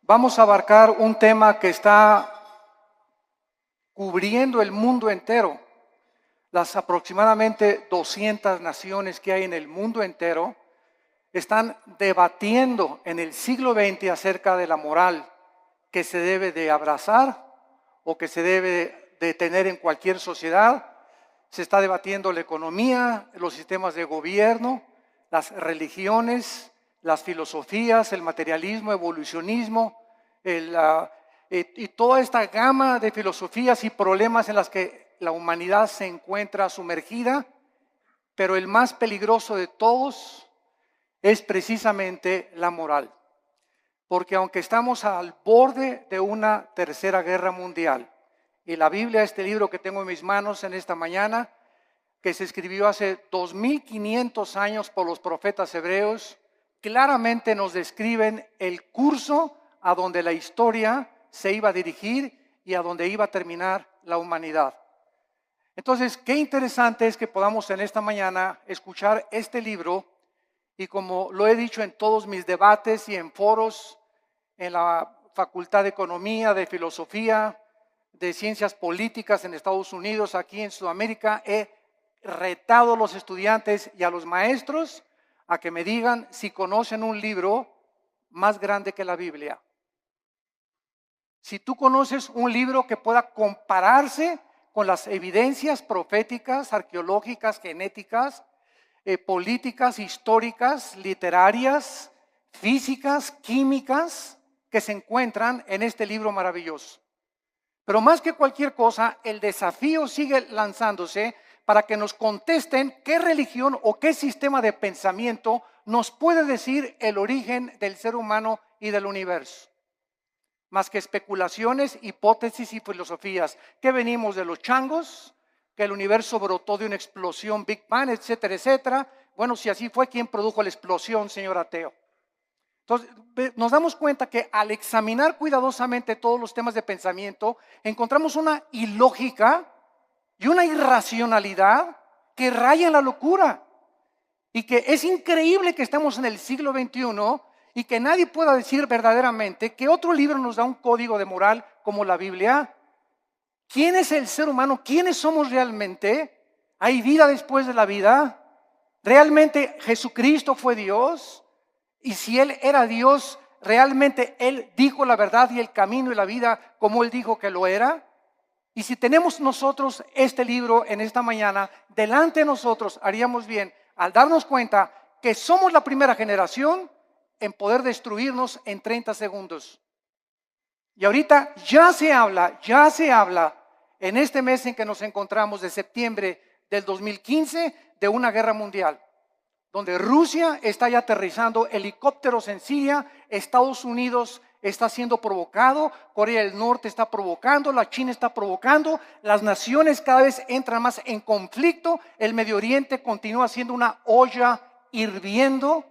vamos a abarcar un tema que está cubriendo el mundo entero. Las aproximadamente 200 naciones que hay en el mundo entero están debatiendo en el siglo XX acerca de la moral que se debe de abrazar o que se debe de tener en cualquier sociedad. Se está debatiendo la economía, los sistemas de gobierno, las religiones, las filosofías, el materialismo, evolucionismo, y toda esta gama de filosofías y problemas en las que la humanidad se encuentra sumergida, pero el más peligroso de todos es precisamente la moral. Porque aunque estamos al borde de una tercera guerra mundial, y la Biblia, este libro que tengo en mis manos en esta mañana, que se escribió hace 2500 años por los profetas hebreos, claramente nos describen el curso a donde la historia se iba a dirigir y a donde iba a terminar la humanidad. Entonces, qué interesante es que podamos en esta mañana escuchar este libro, y como lo he dicho en todos mis debates y en foros, en la Facultad de Economía, de Filosofía, de Ciencias Políticas en Estados Unidos, aquí en Sudamérica, he retado a los estudiantes y a los maestros a que me digan si conocen un libro más grande que la Biblia. Si tú conoces un libro que pueda compararse con las evidencias proféticas, arqueológicas, genéticas, políticas, históricas, literarias, físicas, químicas, que se encuentran en este libro maravilloso. Pero más que cualquier cosa, el desafío sigue lanzándose para que nos contesten qué religión o qué sistema de pensamiento nos puede decir el origen del ser humano y del universo. Más que especulaciones, hipótesis y filosofías. ¿Que venimos de los changos? ¿Que el universo brotó de una explosión, Big Bang, etcétera, etcétera? Bueno, si así fue, ¿quién produjo la explosión, señor ateo? Entonces, nos damos cuenta que al examinar cuidadosamente todos los temas de pensamiento, encontramos una ilógica y una irracionalidad que raya en la locura. Y que es increíble que estemos en el siglo XXI y que nadie pueda decir verdaderamente que otro libro nos da un código de moral como la Biblia. ¿Quién es el ser humano? ¿Quiénes somos realmente? ¿Hay vida después de la vida? ¿Realmente Jesucristo fue Dios? Y si Él era Dios, ¿realmente Él dijo la verdad y el camino y la vida como Él dijo que lo era? Y si tenemos nosotros este libro en esta mañana, delante de nosotros haríamos bien al darnos cuenta que somos la primera generación en poder destruirnos en 30 segundos. Y ahorita ya se habla en este mes en que nos encontramos de septiembre del 2015 de una guerra mundial, donde Rusia está ya aterrizando helicópteros en Siria, Estados Unidos está siendo provocado, Corea del Norte está provocando, la China está provocando, las naciones cada vez entran más en conflicto, el Medio Oriente continúa siendo una olla hirviendo,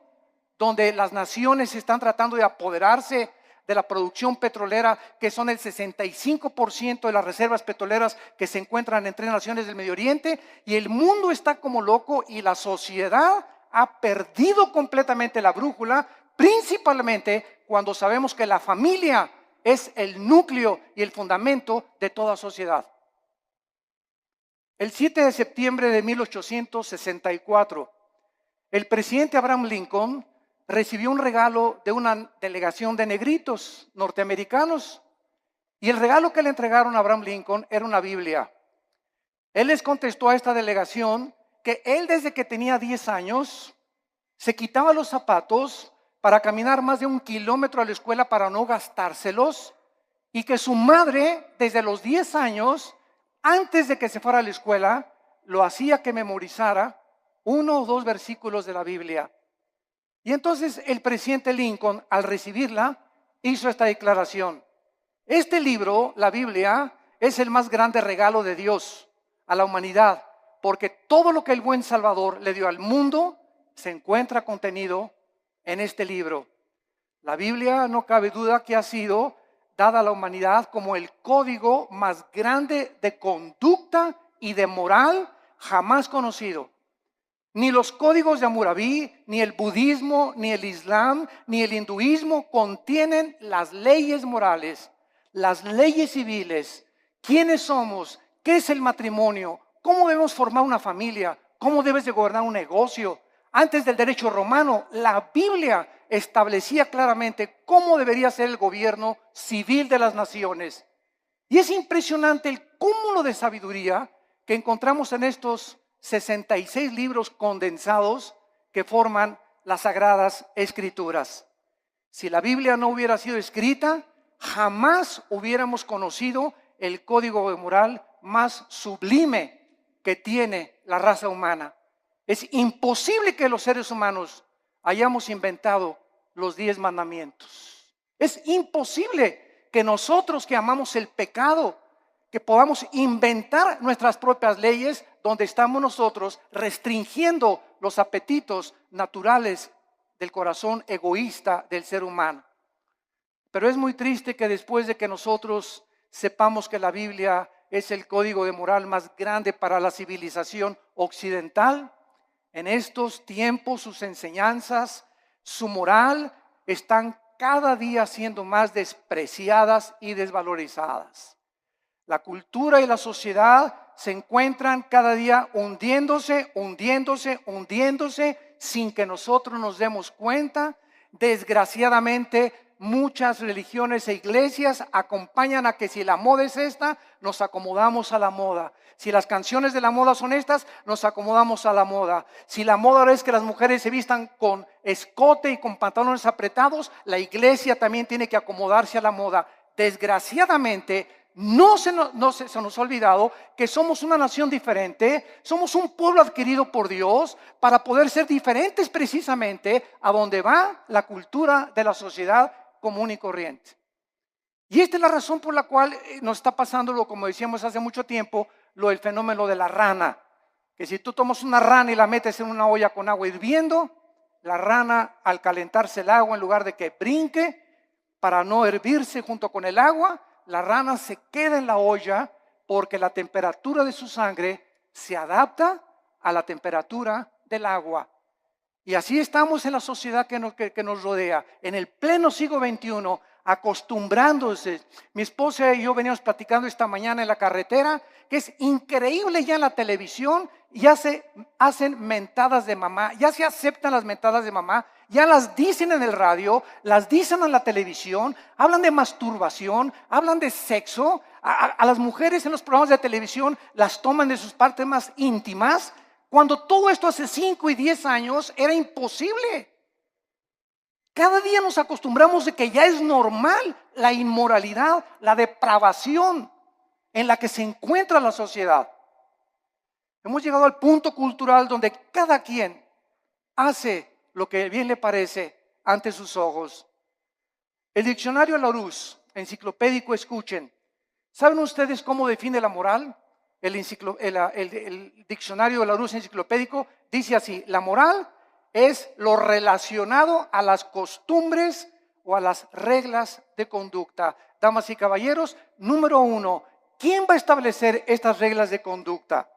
donde las naciones están tratando de apoderarse de la producción petrolera, que son el 65% de las reservas petroleras que se encuentran en 3 naciones del Medio Oriente, y el mundo está como loco y la sociedad ha perdido completamente la brújula, principalmente cuando sabemos que la familia es el núcleo y el fundamento de toda sociedad. El 7 de septiembre de 1864, el presidente Abraham Lincoln recibió un regalo de una delegación de negritos norteamericanos, y el regalo que le entregaron a Abraham Lincoln era una Biblia. Él les contestó a esta delegación que él desde que tenía 10 años se quitaba los zapatos para caminar más de 1 kilómetro a la escuela para no gastárselos, y que su madre desde los 10 años, antes de que se fuera a la escuela, lo hacía que memorizara 1 o 2 versículos de la Biblia. Y entonces el presidente Lincoln, al recibirla, hizo esta declaración: este libro, la Biblia, es el más grande regalo de Dios a la humanidad, porque todo lo que el buen Salvador le dio al mundo se encuentra contenido en este libro. La Biblia, no cabe duda que ha sido dada a la humanidad como el código más grande de conducta y de moral jamás conocido. Ni los códigos de Hammurabi, ni el budismo, ni el islam, ni el hinduismo contienen las leyes morales, las leyes civiles, quiénes somos, qué es el matrimonio, cómo debemos formar una familia, cómo debes de gobernar un negocio. Antes del derecho romano, la Biblia establecía claramente cómo debería ser el gobierno civil de las naciones. Y es impresionante el cúmulo de sabiduría que encontramos en estos 66 libros condensados que forman las Sagradas Escrituras. Si la Biblia no hubiera sido escrita, jamás hubiéramos conocido el código moral más sublime que tiene la raza humana. Es imposible que los seres humanos hayamos inventado los 10 mandamientos. Es imposible que nosotros que amamos el pecado, que podamos inventar nuestras propias leyes donde estamos nosotros restringiendo los apetitos naturales del corazón egoísta del ser humano. Pero es muy triste que después de que nosotros sepamos que la Biblia es el código de moral más grande para la civilización occidental, en estos tiempos sus enseñanzas, su moral están cada día siendo más despreciadas y desvalorizadas. La cultura y la sociedad se encuentran cada día hundiéndose sin que nosotros nos demos cuenta. Desgraciadamente, muchas religiones e iglesias acompañan a que si la moda es esta, nos acomodamos a la moda. Si las canciones de la moda son estas, nos acomodamos a la moda. Si la moda ahora es que las mujeres se vistan con escote y con pantalones apretados, la iglesia también tiene que acomodarse a la moda. Desgraciadamente, no se nos ha olvidado que somos una nación diferente, somos un pueblo adquirido por Dios para poder ser diferentes precisamente a donde va la cultura de la sociedad común y corriente. Y esta es la razón por la cual nos está pasando, como decíamos hace mucho tiempo, lo del fenómeno de la rana. Que si tú tomas una rana y la metes en una olla con agua hirviendo, la rana al calentarse el agua, en lugar de que brinque para no hervirse junto con el agua, la rana se queda en la olla porque la temperatura de su sangre se adapta a la temperatura del agua. Y así estamos en la sociedad que nos rodea, en el pleno siglo XXI, acostumbrándose. Mi esposa y yo veníamos platicando esta mañana en la carretera, que es increíble ya en la televisión, ya se hacen mentadas de mamá, ya se aceptan las mentadas de mamá, ya las dicen en el radio, las dicen en la televisión, hablan de masturbación, hablan de sexo, a las mujeres en los programas de televisión las toman de sus partes más íntimas, cuando todo esto hace 5 y 10 años era imposible. Cada día nos acostumbramos de que ya es normal la inmoralidad, la depravación en la que se encuentra la sociedad. Hemos llegado al punto cultural donde cada quien hace lo que bien le parece ante sus ojos. El diccionario Larousse, enciclopédico, escuchen. ¿Saben ustedes cómo define la moral? El diccionario de Larousse enciclopédico dice así: la moral es lo relacionado a las costumbres o a las reglas de conducta. Damas y caballeros, número 1, ¿quién va a establecer estas reglas de conducta?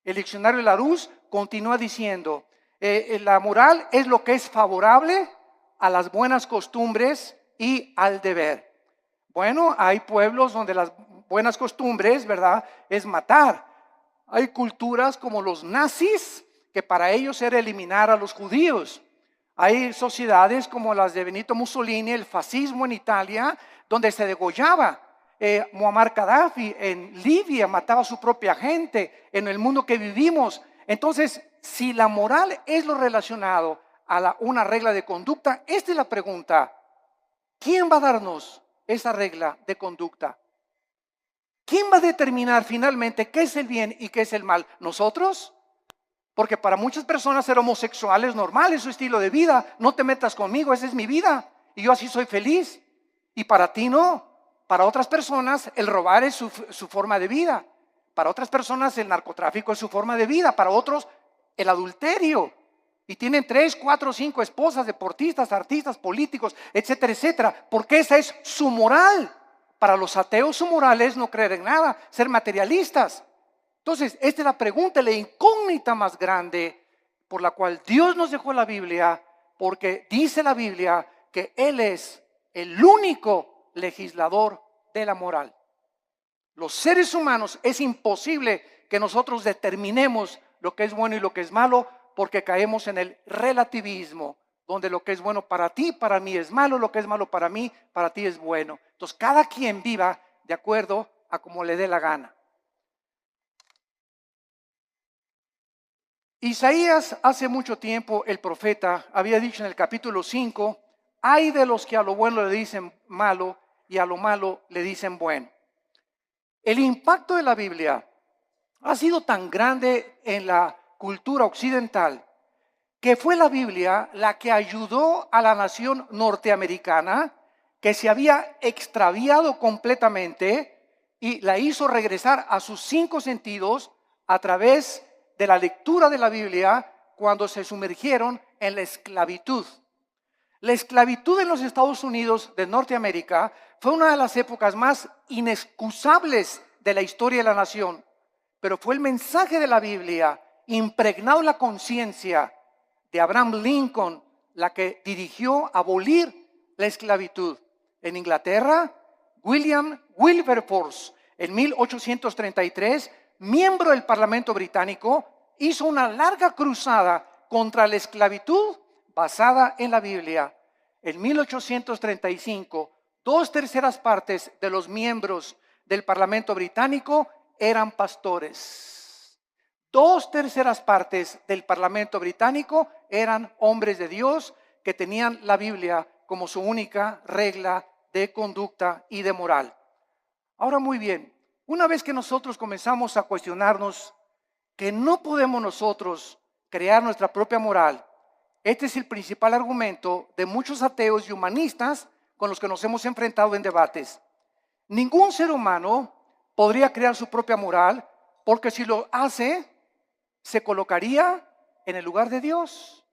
El diccionario Larousse continúa diciendo, la moral es lo que es favorable a las buenas costumbres y al deber. Bueno, hay pueblos donde las buenas costumbres, ¿verdad?, es matar. Hay culturas como los nazis, que para ellos era eliminar a los judíos. Hay sociedades como las de Benito Mussolini, el fascismo en Italia, donde se degollaba. Muammar Gaddafi en Libia mataba a su propia gente. En el mundo que vivimos. Entonces, si la moral es lo relacionado a una regla de conducta, esta es la pregunta: ¿quién va a darnos esa regla de conducta? ¿Quién va a determinar finalmente qué es el bien y qué es el mal? ¿Nosotros? Porque para muchas personas ser homosexual es normal, es su estilo de vida. No te metas conmigo, esa es mi vida y yo así soy feliz. Y para ti no. Para otras personas el robar es su forma de vida. Para otras personas el narcotráfico es su forma de vida. Para otros el adulterio. Y tienen 3, 4, 5 esposas, deportistas, artistas, políticos, etcétera, etcétera. Porque esa es su moral. Para los ateos su moral es no creer en nada, ser materialistas. Entonces, esta es la pregunta, la incógnita incógnita más grande por la cual Dios nos dejó la Biblia, porque dice la Biblia que Él es el único legislador de la moral. Los seres humanos es imposible que nosotros determinemos lo que es bueno y lo que es malo, porque caemos en el relativismo, donde lo que es bueno para ti, para mí es malo, lo que es malo para mí, para ti es bueno. Entonces cada quien viva de acuerdo a como le dé la gana. Isaías hace mucho tiempo, el profeta, había dicho en el capítulo 5, hay de los que a lo bueno le dicen malo y a lo malo le dicen bueno. El impacto de la Biblia ha sido tan grande en la cultura occidental que fue la Biblia la que ayudó a la nación norteamericana, que se había extraviado completamente, y la hizo regresar a sus 5 sentidos a través de la lectura de la Biblia cuando se sumergieron en la esclavitud. La esclavitud en los Estados Unidos de Norteamérica fue una de las épocas más inexcusables de la historia de la nación, pero fue el mensaje de la Biblia impregnado en la conciencia de Abraham Lincoln la que dirigió abolir la esclavitud. En Inglaterra, William Wilberforce, en 1833, miembro del Parlamento británico, hizo una larga cruzada contra la esclavitud basada en la Biblia. En 1835, 2/3 partes de los miembros del Parlamento británico eran pastores. 2/3 partes del Parlamento británico eran hombres de Dios que tenían la Biblia como su única regla de conducta y de moral. Ahora muy bien, una vez que nosotros comenzamos a cuestionarnos que no podemos nosotros crear nuestra propia moral, este es el principal argumento de muchos ateos y humanistas con los que nos hemos enfrentado en debates. Ningún ser humano podría crear su propia moral, porque si lo hace, se colocaría en el lugar de Dios.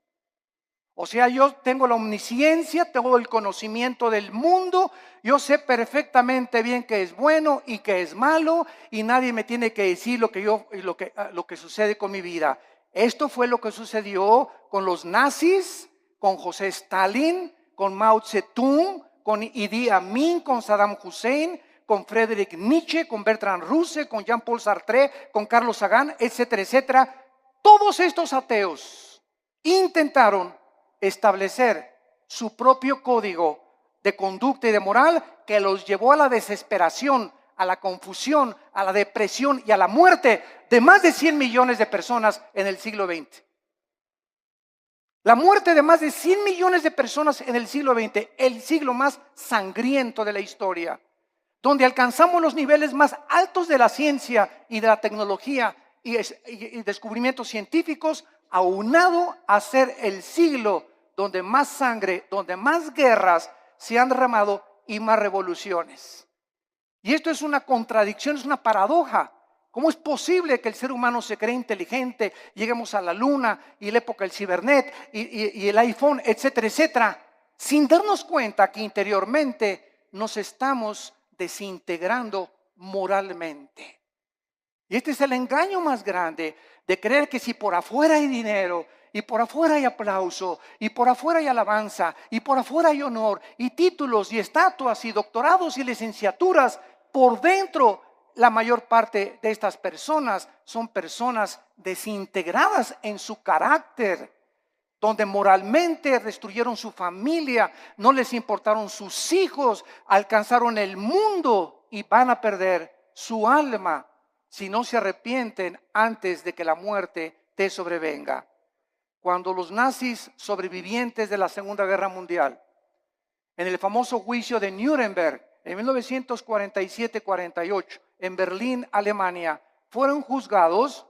O sea, yo tengo la omnisciencia, tengo el conocimiento del mundo, yo sé perfectamente bien qué es bueno y qué es malo, y nadie me tiene que decir lo que sucede con mi vida. Esto fue lo que sucedió con los nazis, con José Stalin, con Mao Zedong, con Idi Amin, con Saddam Hussein, con Friedrich Nietzsche, con Bertrand Russell, con Jean-Paul Sartre, con Carlos Sagan, etcétera, etcétera. Todos estos ateos intentaron establecer su propio código de conducta y de moral que los llevó a la desesperación, a la confusión, a la depresión y a la muerte de más de 100 millones de personas en el siglo XX. La muerte de más de 100 millones de personas en el siglo XX, el siglo más sangriento de la historia, donde alcanzamos los niveles más altos de la ciencia y de la tecnología y descubrimientos científicos, aunado a ser el siglo donde más sangre, donde más guerras se han derramado y más revoluciones. Y esto es una contradicción, es una paradoja. ¿Cómo es posible que el ser humano se cree inteligente, lleguemos a la luna y la época del cibernet y el iPhone, etcétera, etcétera, sin darnos cuenta que interiormente nos estamos desintegrando moralmente? Y este es el engaño más grande, de creer que si por afuera hay dinero, y por afuera hay aplauso, y por afuera hay alabanza, y por afuera hay honor, y títulos, y estatuas, y doctorados, y licenciaturas, por dentro la mayor parte de estas personas son personas desintegradas en su carácter, donde moralmente destruyeron su familia, no les importaron sus hijos, alcanzaron el mundo y van a perder su alma si no se arrepienten antes de que la muerte te sobrevenga. Cuando los nazis sobrevivientes de la Segunda Guerra Mundial, en el famoso juicio de Nuremberg, en 1947-48, en Berlín, Alemania, fueron juzgados,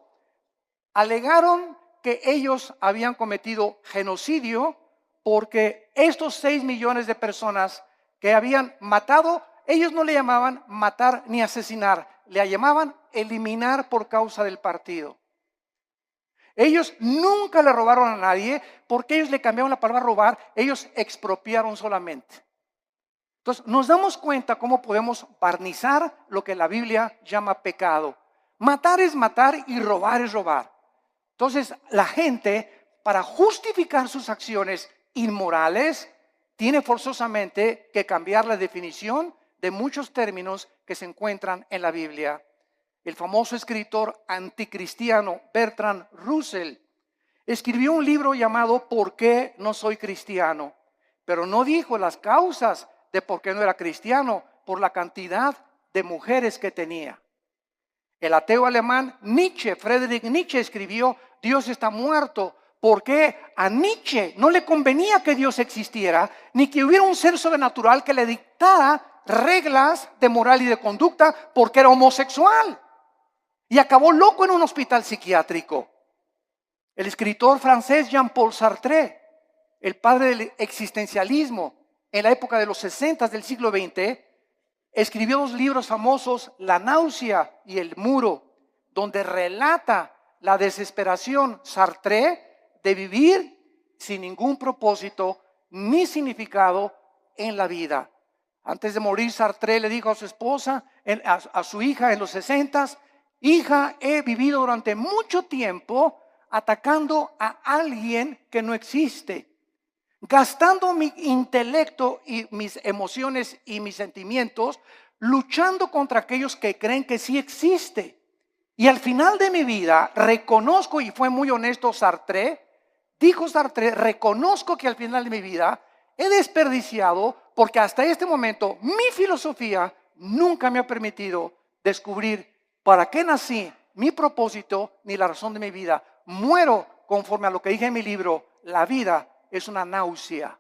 alegaron que ellos habían cometido genocidio porque estos 6 millones de personas que habían matado, ellos no le llamaban matar ni asesinar, le llamaban eliminar por causa del partido. Ellos nunca le robaron a nadie porque ellos le cambiaron la palabra robar, ellos expropiaron solamente. Entonces nos damos cuenta cómo podemos barnizar lo que la Biblia llama pecado. Matar es matar y robar es robar. Entonces, la gente, para justificar sus acciones inmorales, tiene forzosamente que cambiar la definición de muchos términos que se encuentran en la Biblia. El famoso escritor anticristiano Bertrand Russell escribió un libro llamado ¿Por qué no soy cristiano? Pero no dijo las causas de por qué no era cristiano, por la cantidad de mujeres que tenía. El ateo alemán Nietzsche, Friedrich Nietzsche, escribió Dios está muerto, porque a Nietzsche no le convenía que Dios existiera, ni que hubiera un ser sobrenatural que le dictara reglas de moral y de conducta, porque era homosexual. Y acabó loco en un hospital psiquiátrico. El escritor francés Jean-Paul Sartre, el padre del existencialismo, en la época de los 60 del siglo XX, escribió 2 libros famosos, La náusea y El muro, donde relata la desesperación Sartre de vivir sin ningún propósito ni significado en la vida. Antes de morir, Sartre le dijo a su esposa, a su hija en los 60, hija, he vivido durante mucho tiempo atacando a alguien que no existe, gastando mi intelecto y mis emociones y mis sentimientos, luchando contra aquellos que creen que sí existe. Y al final de mi vida reconozco, y fue muy honesto Sartre, dijo Sartre, reconozco que al final de mi vida he desperdiciado, porque hasta este momento mi filosofía nunca me ha permitido descubrir para qué nací, mi propósito ni la razón de mi vida. Muero conforme a lo que dije en mi libro, la vida es una náusea.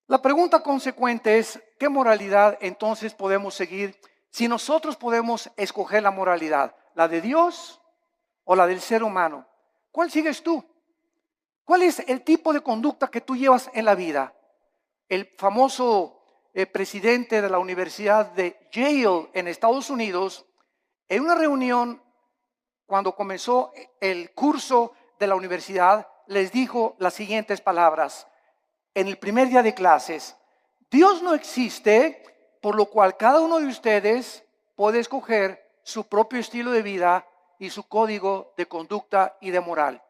La pregunta consecuente es, ¿qué moralidad entonces podemos seguir si nosotros podemos escoger la moralidad? ¿La de Dios o la del ser humano? ¿Cuál sigues tú? ¿Cuál es el tipo de conducta que tú llevas en la vida? El famoso presidente de la Universidad de Yale en Estados Unidos, en una reunión cuando comenzó el curso de la universidad, les dijo las siguientes palabras. En el primer día de clases, Dios no existe, por lo cual cada uno de ustedes puede escoger su propio estilo de vida y su código de conducta y de moral.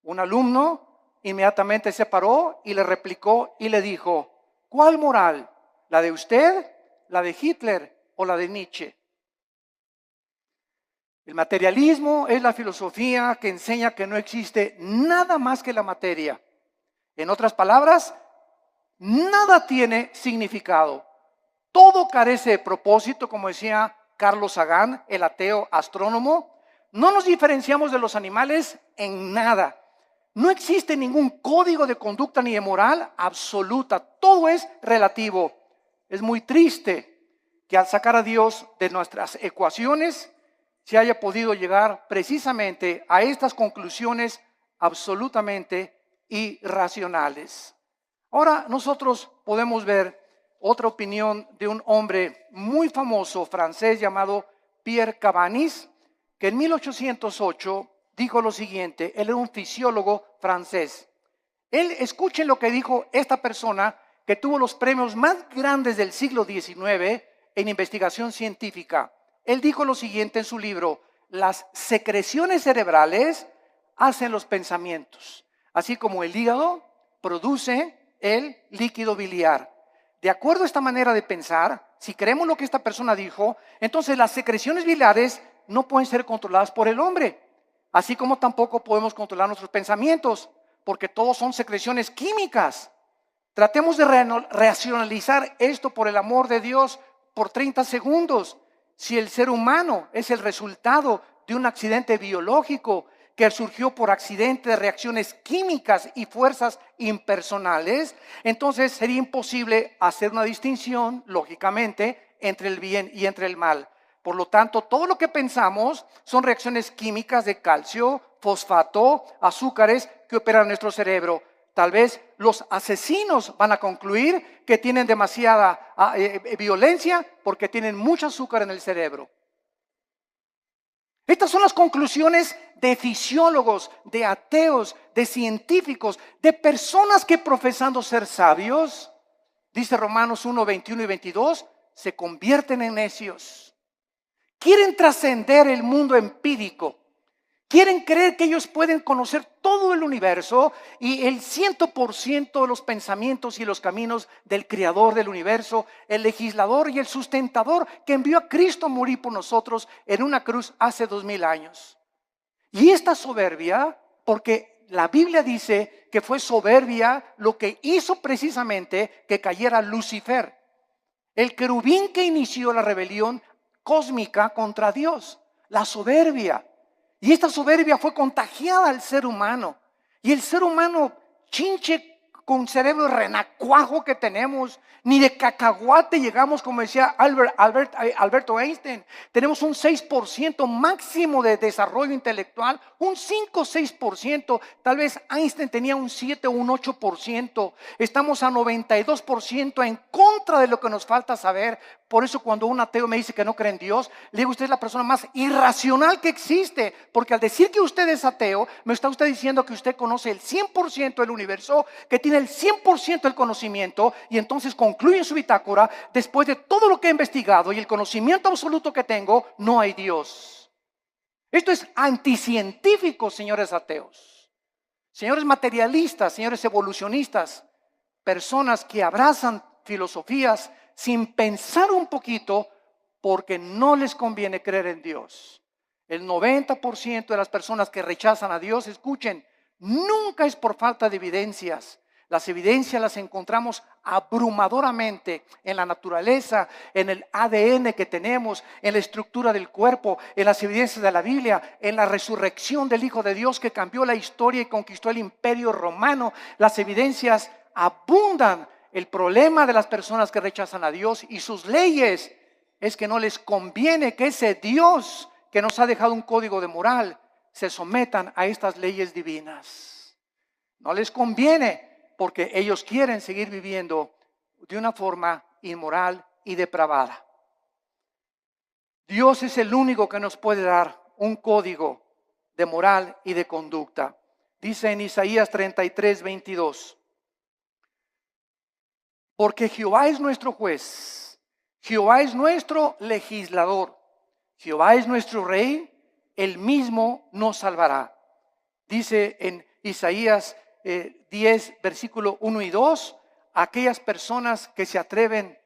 Un alumno inmediatamente se paró y le replicó y le dijo, ¿cuál moral? ¿La de usted, la de Hitler o la de Nietzsche? El materialismo es la filosofía que enseña que no existe nada más que la materia. En otras palabras, nada tiene significado. Todo carece de propósito, como decía Carlos Sagan, el ateo astrónomo. No nos diferenciamos de los animales en nada. No existe ningún código de conducta ni de moral absoluta. Todo es relativo. Es muy triste que al sacar a Dios de nuestras ecuaciones se haya podido llegar precisamente a estas conclusiones absolutamente irracionales. Ahora nosotros podemos ver otra opinión de un hombre muy famoso francés llamado Pierre Cabanis, que en 1808 dijo lo siguiente. Él era un fisiólogo francés. Escuchen lo que dijo esta persona que tuvo los premios más grandes del siglo XIX en investigación científica. Él dijo lo siguiente en su libro: las secreciones cerebrales hacen los pensamientos, así como el hígado produce el líquido biliar. De acuerdo a esta manera de pensar, si creemos lo que esta persona dijo, entonces las secreciones biliares no pueden ser controladas por el hombre, así como tampoco podemos controlar nuestros pensamientos, porque todos son secreciones químicas. Tratemos de racionalizar esto, por el amor de Dios, por 30 segundos. Si el ser humano es el resultado de un accidente biológico que surgió por accidente de reacciones químicas y fuerzas impersonales, entonces sería imposible hacer una distinción, lógicamente, entre el bien y entre el mal. Por lo tanto, todo lo que pensamos son reacciones químicas de calcio, fosfato, azúcares que operan en nuestro cerebro. Tal vez los asesinos van a concluir que tienen demasiada violencia porque tienen mucho azúcar en el cerebro. Estas son las conclusiones de fisiólogos, de ateos, de científicos, de personas que profesando ser sabios, dice Romanos 1, 21 y 22, se convierten en necios. Quieren trascender el mundo empírico. Quieren creer que ellos pueden conocer todo el universo y el 100% de los pensamientos y los caminos del creador del universo, el legislador y el sustentador que envió a Cristo a morir por nosotros en una cruz hace 2000 años. Y esta soberbia, porque la Biblia dice que fue soberbia lo que hizo precisamente que cayera Lucifer, el querubín que inició la rebelión cósmica contra Dios, la soberbia. Y esta soberbia fue contagiada al ser humano. Y el ser humano, chinche con cerebro renacuajo que tenemos, ni de cacahuate llegamos, como decía Alberto Einstein. Tenemos un 6% máximo de desarrollo intelectual, un 5-6%. Tal vez Einstein tenía un 7 o un 8%. Estamos a 92% en contra de lo que nos falta saber. Por eso cuando un ateo me dice que no cree en Dios, le digo, usted es la persona más irracional que existe, porque al decir que usted es ateo, me está usted diciendo que usted conoce el 100% del universo, que tiene el 100% del conocimiento, y entonces concluye en su bitácora, después de todo lo que he investigado y el conocimiento absoluto que tengo, no hay Dios. Esto es anticientífico, señores ateos, señores materialistas, señores evolucionistas, personas que abrazan filosofías sin pensar un poquito porque no les conviene creer en Dios. El 90% de las personas que rechazan a Dios, escuchen, nunca es por falta de evidencias. Las evidencias las encontramos abrumadoramente en la naturaleza, en el ADN que tenemos, en la estructura del cuerpo, en las evidencias de la Biblia, en la resurrección del Hijo de Dios que cambió la historia y conquistó el imperio romano. Las evidencias abundan. El problema de las personas que rechazan a Dios y sus leyes es que no les conviene que ese Dios que nos ha dejado un código de moral se sometan a estas leyes divinas. No les conviene porque ellos quieren seguir viviendo de una forma inmoral y depravada. Dios es el único que nos puede dar un código de moral y de conducta. Dice en Isaías 33:22. Porque Jehová es nuestro juez, Jehová es nuestro legislador, Jehová es nuestro rey, él mismo nos salvará. Dice en Isaías 10, versículo 1 y 2, aquellas personas que se atreven,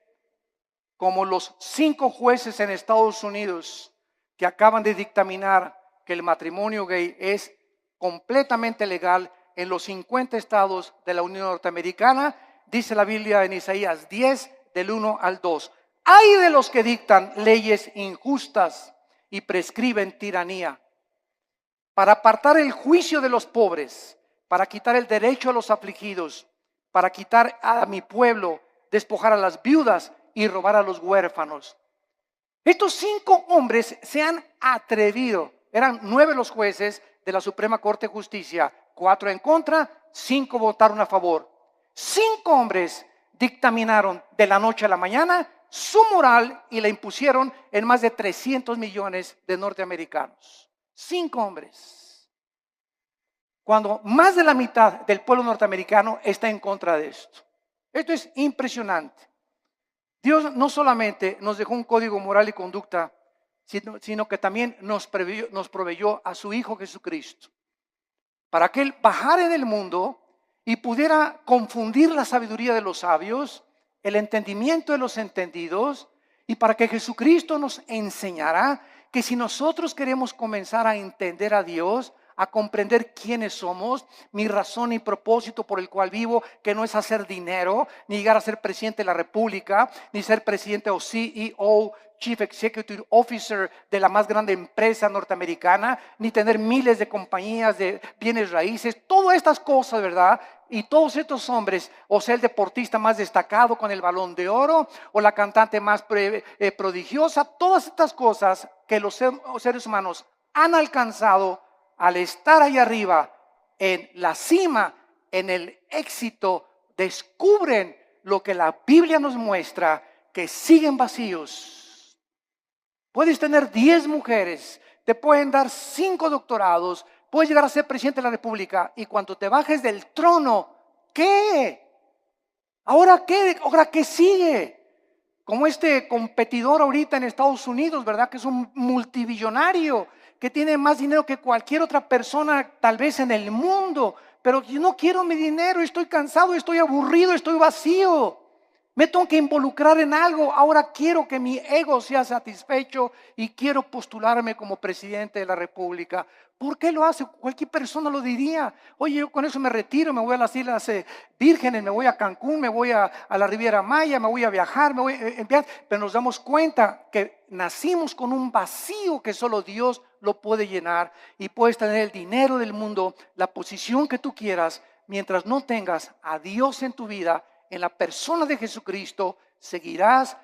como los 5 jueces en Estados Unidos que acaban de dictaminar que el matrimonio gay es completamente legal en los 50 estados de la Unión Norteamericana. Dice la Biblia en Isaías 10, del 1 al 2. Ay de los que dictan leyes injustas y prescriben tiranía, para apartar el juicio de los pobres, para quitar el derecho a los afligidos, para quitar a mi pueblo, despojar a las viudas y robar a los huérfanos. Estos 5 hombres se han atrevido. Eran 9 los jueces de la Suprema Corte de Justicia, 4 en contra, 5 votaron a favor. 5 hombres dictaminaron de la noche a la mañana su moral y la impusieron en más de 300 millones de norteamericanos. 5 hombres. Cuando más de la mitad del pueblo norteamericano está en contra de esto. Esto es impresionante. Dios no solamente nos dejó un código moral y conducta, sino que también nos proveyó a su Hijo Jesucristo, para que Él bajara en el mundo y pudiera confundir la sabiduría de los sabios, el entendimiento de los entendidos, y para que Jesucristo nos enseñara que si nosotros queremos comenzar a entender a Dios, a comprender quiénes somos, mi razón y propósito por el cual vivo, que no es hacer dinero, ni llegar a ser presidente de la República, ni ser presidente o CEO, Chief Executive Officer de la más grande empresa norteamericana, ni tener miles de compañías de bienes raíces, todas estas cosas, ¿verdad? Y todos estos hombres, o sea, el deportista más destacado con el Balón de Oro, o la cantante más prodigiosa, todas estas cosas que los seres humanos han alcanzado al estar ahí arriba, en la cima, en el éxito, descubren lo que la Biblia nos muestra, que siguen vacíos. Puedes tener 10 mujeres, te pueden dar 5 doctorados, puedes llegar a ser presidente de la República, y cuando te bajes del trono, ¿qué? ¿Ahora qué? ¿Ahora qué sigue? Como este competidor ahorita en Estados Unidos, ¿verdad? Que es un multibillonario, que tiene más dinero que cualquier otra persona tal vez en el mundo, pero yo no quiero mi dinero, estoy cansado, estoy aburrido, estoy vacío. Me tengo que involucrar en algo. Ahora quiero que mi ego sea satisfecho y quiero postularme como presidente de la República. ¿Por qué lo hace? Cualquier persona lo diría. Oye, yo con eso me retiro, me voy a las Islas Vírgenes, me voy a Cancún, me voy a la Riviera Maya, me voy a viajar, me voy a enviar. Pero nos damos cuenta que nacimos con un vacío que solo Dios lo puede llenar. Y puedes tener el dinero del mundo, la posición que tú quieras, mientras no tengas a Dios en tu vida. En la persona de Jesucristo seguirás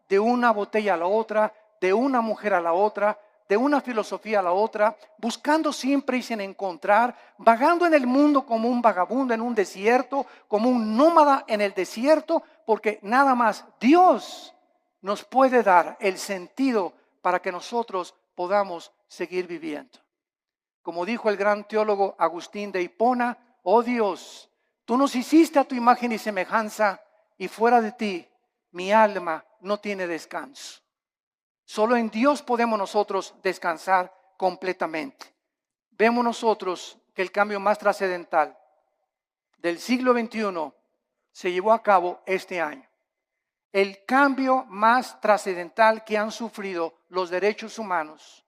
de una botella a la otra, de una mujer a la otra, de una filosofía a la otra, buscando siempre y sin encontrar, vagando en el mundo como un vagabundo en un desierto, como un nómada en el desierto, porque nada más Dios nos puede dar el sentido para que nosotros podamos seguir viviendo. Como dijo el gran teólogo Agustín de Hipona, oh Dios, tú nos hiciste a tu imagen y semejanza, y fuera de ti mi alma no tiene descanso. Solo en Dios podemos nosotros descansar completamente. Vemos nosotros que el cambio más trascendental del siglo XXI se llevó a cabo este año. El cambio más trascendental que han sufrido los derechos humanos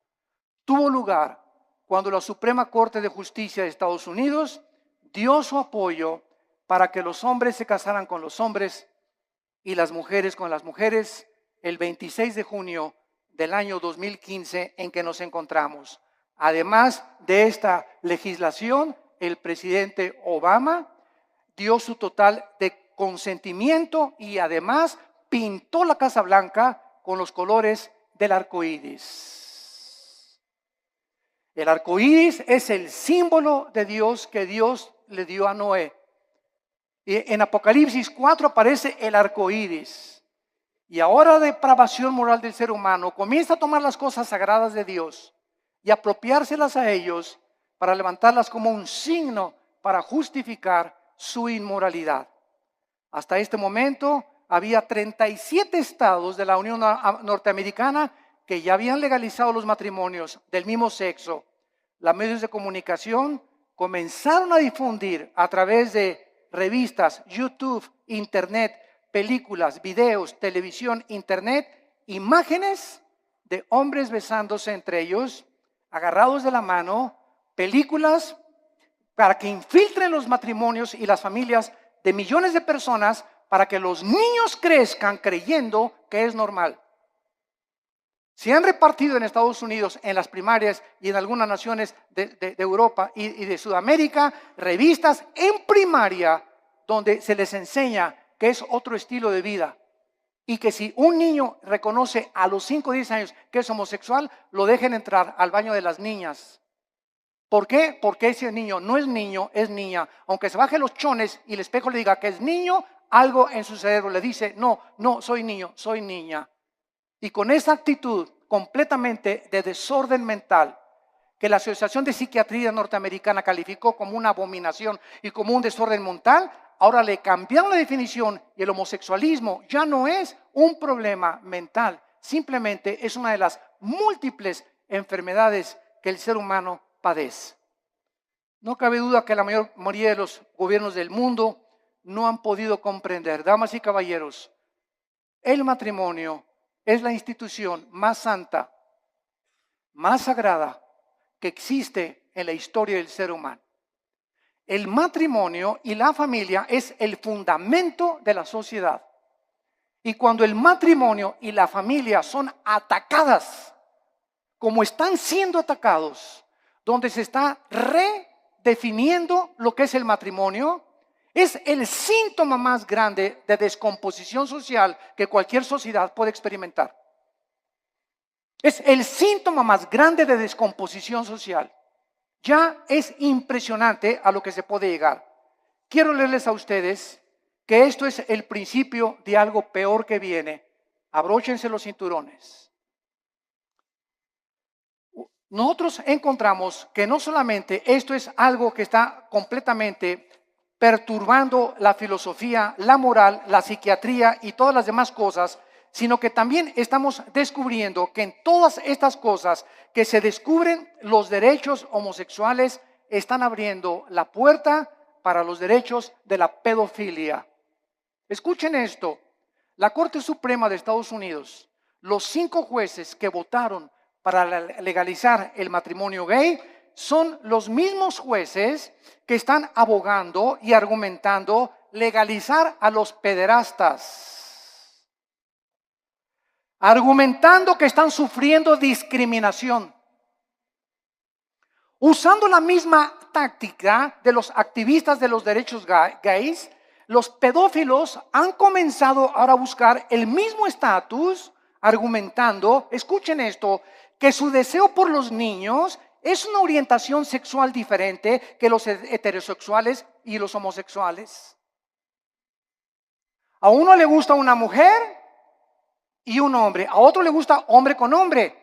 tuvo lugar cuando la Suprema Corte de Justicia de Estados Unidos dio su apoyo para que los hombres se casaran con los hombres y las mujeres con las mujeres el 26 de junio del año 2015 en que nos encontramos. Además de esta legislación, el presidente Obama dio su total de consentimiento y además pintó la Casa Blanca con los colores del arco iris. El arco iris es el símbolo de Dios que Dios le dio a Noé. Y en Apocalipsis 4 aparece el arco iris. Y ahora la depravación moral del ser humano comienza a tomar las cosas sagradas de Dios y apropiárselas a ellos para levantarlas como un signo para justificar su inmoralidad. Hasta este momento había 37 estados de la Unión Norteamericana que ya habían legalizado los matrimonios del mismo sexo. Los medios de comunicación comenzaron a difundir a través de revistas, YouTube, internet, películas, videos, televisión, internet, imágenes de hombres besándose entre ellos, agarrados de la mano, películas para que infiltren los matrimonios y las familias de millones de personas para que los niños crezcan creyendo que es normal. Se han repartido en Estados Unidos, en las primarias y en algunas naciones de Europa y de Sudamérica, revistas en primaria donde se les enseña que es otro estilo de vida y que si un niño reconoce a los 5 o 10 años que es homosexual, lo dejen entrar al baño de las niñas. ¿Por qué? Porque ese niño no es niño, es niña. Aunque se baje los chones y el espejo le diga que es niño, algo en su cerebro le dice, no, soy niño, soy niña. Y con esa actitud completamente de desorden mental, que la Asociación de Psiquiatría Norteamericana calificó como una abominación y como un desorden mental, ahora le cambiaron la definición y el homosexualismo ya no es un problema mental, simplemente es una de las múltiples enfermedades que el ser humano padece. No cabe duda que la mayoría de los gobiernos del mundo no han podido comprender, damas y caballeros, el matrimonio es la institución más santa, más sagrada que existe en la historia del ser humano. El matrimonio y la familia es el fundamento de la sociedad. Y cuando el matrimonio y la familia son atacadas, como están siendo atacados, donde se está redefiniendo lo que es el matrimonio, es el síntoma más grande de descomposición social que cualquier sociedad puede experimentar. Es el síntoma más grande de descomposición social. Ya es impresionante a lo que se puede llegar. Quiero leerles a ustedes que esto es el principio de algo peor que viene. Abróchense los cinturones. Nosotros encontramos que no solamente esto es algo que está completamente perturbando la filosofía, la moral, la psiquiatría y todas las demás cosas, sino que también estamos descubriendo que en todas estas cosas que se descubren, los derechos homosexuales están abriendo la puerta para los derechos de la pedofilia. Escuchen esto, la Corte Suprema de Estados Unidos, los 5 jueces que votaron para legalizar el matrimonio gay, son los mismos jueces que están abogando y argumentando legalizar a los pederastas, argumentando que están sufriendo discriminación, usando la misma táctica de los activistas de los derechos gays. Los pedófilos han comenzado ahora a buscar el mismo estatus, argumentando, escuchen esto, que su deseo por los niños es una orientación sexual diferente que los heterosexuales y los homosexuales. A uno le gusta una mujer y un hombre, a otro le gusta hombre con hombre.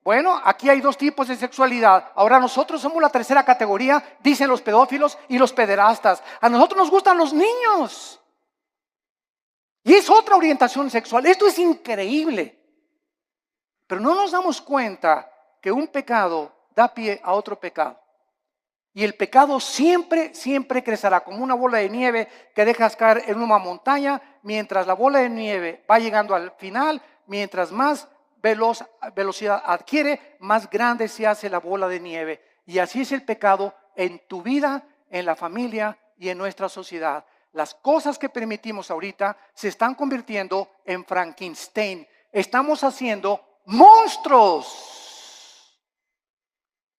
Bueno, aquí hay 2 tipos de sexualidad. Ahora nosotros somos la tercera categoría, dicen los pedófilos y los pederastas. A nosotros nos gustan los niños. Y es otra orientación sexual. Esto es increíble. Pero no nos damos cuenta que un pecado da pie a otro pecado. Y el pecado siempre, siempre crecerá como una bola de nieve que dejas caer en una montaña, mientras la bola de nieve va llegando al final, mientras más velocidad adquiere, más grande se hace la bola de nieve. Y así es el pecado en tu vida, en la familia y en nuestra sociedad. Las cosas que permitimos ahorita se están convirtiendo en Frankenstein. Estamos haciendo monstruos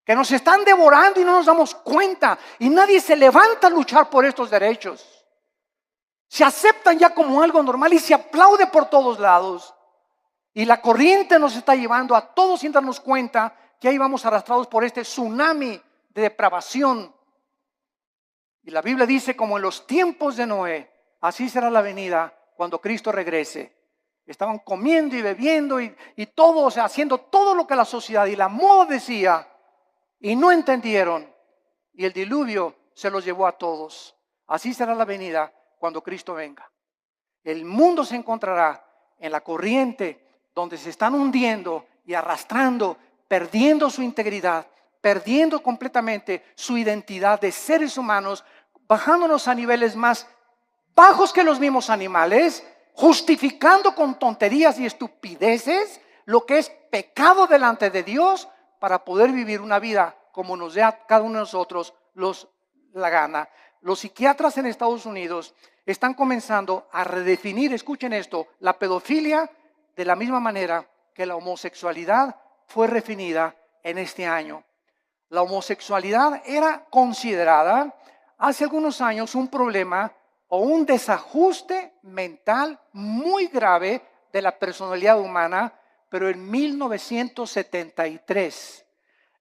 que nos están devorando y no nos damos cuenta. Y nadie se levanta a luchar por estos derechos. Se aceptan ya como algo normal y se aplaude por todos lados. Y la corriente nos está llevando a todos sin darnos cuenta que ahí vamos arrastrados por este tsunami de depravación. Y la Biblia dice, como en los tiempos de Noé, así será la venida cuando Cristo regrese. Estaban comiendo y bebiendo y todo, o sea, haciendo todo lo que la sociedad y la moda decía, y no entendieron. Y el diluvio se los llevó a todos. Así será la venida cuando Cristo venga. El mundo se encontrará en la corriente donde se están hundiendo y arrastrando, perdiendo su integridad, perdiendo completamente su identidad de seres humanos, bajándonos a niveles más bajos que los mismos animales, justificando con tonterías y estupideces lo que es pecado delante de Dios para poder vivir una vida como nos dé a cada uno de nosotros la gana. Los psiquiatras en Estados Unidos están comenzando a redefinir, escuchen esto, la pedofilia de la misma manera que la homosexualidad fue redefinida en este año. La homosexualidad era considerada hace algunos años un problema o un desajuste mental muy grave de la personalidad humana, pero en 1973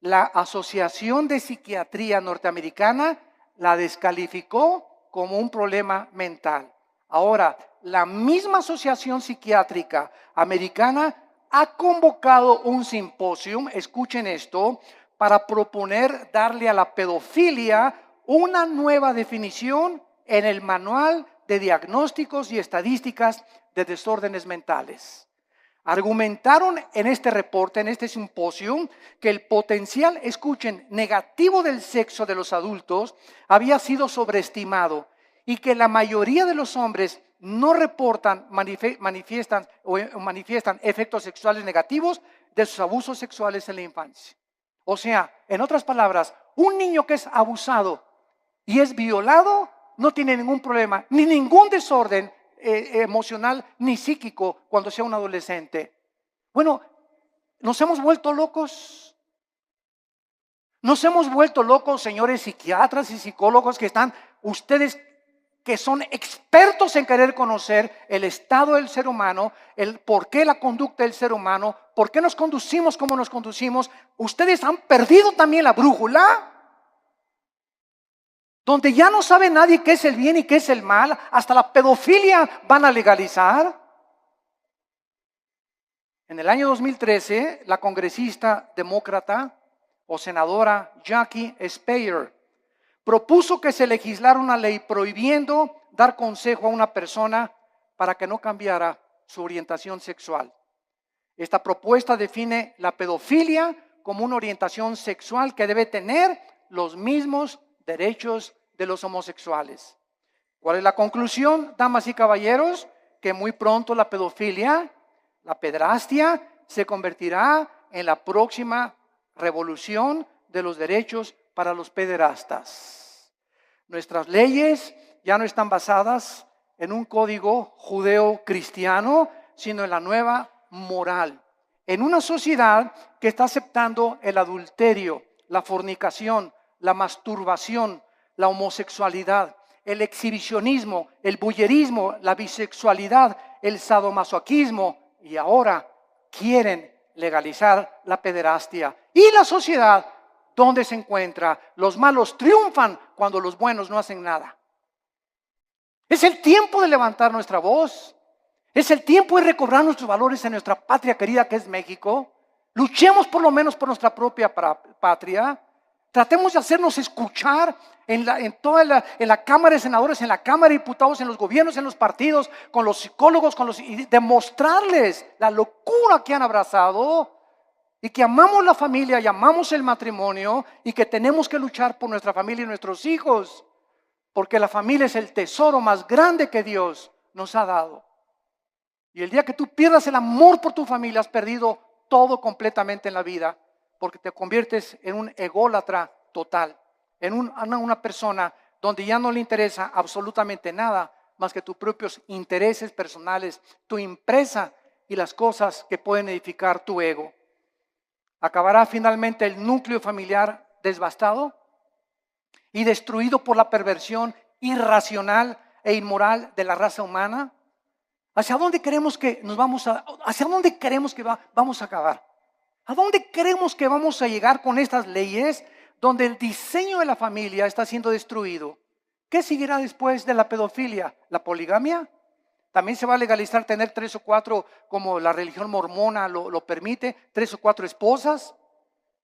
la Asociación de Psiquiatría Norteamericana la descalificó como un problema mental. Ahora, la misma Asociación Psiquiátrica Americana ha convocado un simposio, escuchen esto, para proponer darle a la pedofilia una nueva definición en el Manual de Diagnósticos y Estadísticas de Desórdenes Mentales. Argumentaron en este reporte, en este simposio, que el potencial, escuchen, negativo del sexo de los adultos había sido sobreestimado y que la mayoría de los hombres no reportan, manifiestan efectos sexuales negativos de sus abusos sexuales en la infancia. O sea, en otras palabras, un niño que es abusado y es violado no tiene ningún problema, ni ningún desorden emocional ni psíquico cuando sea un adolescente. Bueno, nos hemos vuelto locos. Nos hemos vuelto locos, señores psiquiatras y psicólogos que están, ustedes que son expertos en querer conocer el estado del ser humano, el por qué la conducta del ser humano, por qué nos conducimos como nos conducimos. Ustedes han perdido también la brújula, donde ya no sabe nadie qué es el bien y qué es el mal, hasta la pedofilia van a legalizar. En el año 2013, la congresista demócrata o senadora Jackie Speier propuso que se legislara una ley prohibiendo dar consejo a una persona para que no cambiara su orientación sexual. Esta propuesta define la pedofilia como una orientación sexual que debe tener los mismos derechos de los homosexuales. ¿Cuál es la conclusión, damas y caballeros? Que muy pronto la pedofilia, la pederastia, se convertirá en la próxima revolución de los derechos para los pederastas. Nuestras leyes ya no están basadas en un código judeo-cristiano, sino en la nueva moral. En una sociedad que está aceptando el adulterio, la fornicación, la masturbación, la homosexualidad, el exhibicionismo, el voyerismo, la bisexualidad, el sadomasoquismo, y ahora quieren legalizar la pederastia. Y la sociedad, ¿dónde se encuentra? Los malos triunfan cuando los buenos no hacen nada. Es el tiempo de levantar nuestra voz. Es el tiempo de recobrar nuestros valores en nuestra patria querida que es México. Luchemos por lo menos por nuestra propia patria. Tratemos de hacernos escuchar en la Cámara de Senadores, en la Cámara de Diputados, en los gobiernos, en los partidos, con los psicólogos, y demostrarles la locura que han abrazado y que amamos la familia y amamos el matrimonio y que tenemos que luchar por nuestra familia y nuestros hijos, porque la familia es el tesoro más grande que Dios nos ha dado. Y el día que tú pierdas el amor por tu familia, has perdido todo completamente en la vida, porque te conviertes en un ególatra total, en una persona donde ya no le interesa absolutamente nada más que tus propios intereses personales, tu empresa y las cosas que pueden edificar tu ego. ¿Acabará finalmente el núcleo familiar devastado y destruido por la perversión irracional e inmoral de la raza humana? ¿Hacia dónde queremos que vamos a acabar? ¿A dónde creemos que vamos a llegar con estas leyes donde el diseño de la familia está siendo destruido? ¿Qué seguirá después de la pedofilia? ¿La poligamia? ¿También se va a legalizar tener 3 o 4, como la religión mormona lo permite, 3 o 4 esposas?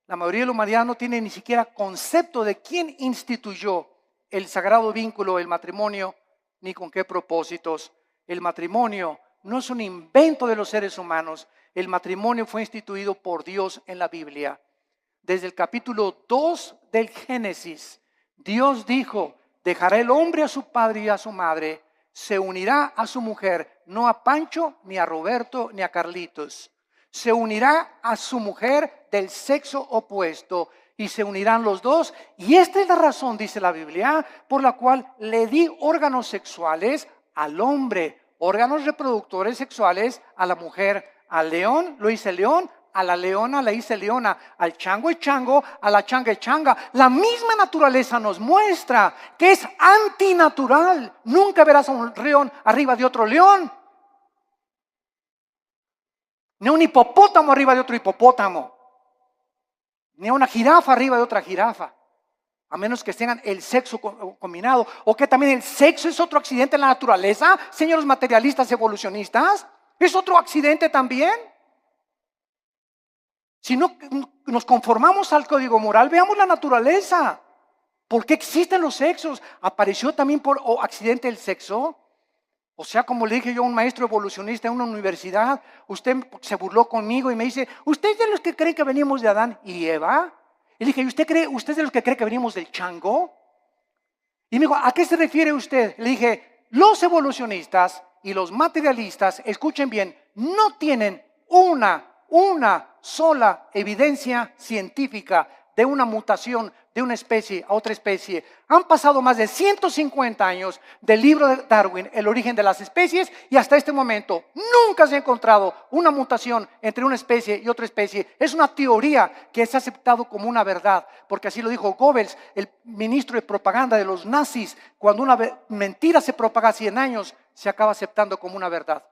La mayoría de la humanidad no tiene ni siquiera concepto de quién instituyó el sagrado vínculo, el matrimonio, ni con qué propósitos. El matrimonio no es un invento de los seres humanos. El matrimonio fue instituido por Dios en la Biblia. Desde el capítulo 2 del Génesis, Dios dijo: dejará el hombre a su padre y a su madre, se unirá a su mujer, no a Pancho, ni a Roberto, ni a Carlitos. Se unirá a su mujer del sexo opuesto y se unirán los dos. Y esta es la razón, dice la Biblia, por la cual le di órganos sexuales al hombre, órganos reproductores sexuales a la mujer. Al león lo hice león, a la leona la hice leona, al chango es chango, a la changa es changa. La misma naturaleza nos muestra que es antinatural. Nunca verás a un león arriba de otro león, ni a un hipopótamo arriba de otro hipopótamo, ni a una jirafa arriba de otra jirafa, a menos que tengan el sexo combinado. O que también el sexo es otro accidente en la naturaleza, señores materialistas evolucionistas. Es otro accidente también. Si no nos conformamos al código moral, veamos la naturaleza. ¿Por qué existen los sexos? ¿Apareció también por accidente el sexo? O sea, como le dije yo a un maestro evolucionista en una universidad, usted se burló conmigo y me dice: ¿usted es de los que creen que venimos de Adán y Eva? Y le dije: ¿usted es de los que cree que venimos del chango? Y me dijo: ¿a qué se refiere usted? Le dije: los evolucionistas y los materialistas, escuchen bien, no tienen una sola evidencia científica de una mutación de una especie a otra especie. Han pasado más de 150 años del libro de Darwin, El origen de las especies, y hasta este momento nunca se ha encontrado una mutación entre una especie y otra especie. Es una teoría que es aceptado como una verdad, porque así lo dijo Goebbels, el ministro de propaganda de los nazis. Cuando una mentira se propaga 100 años, se acaba aceptando como una verdad.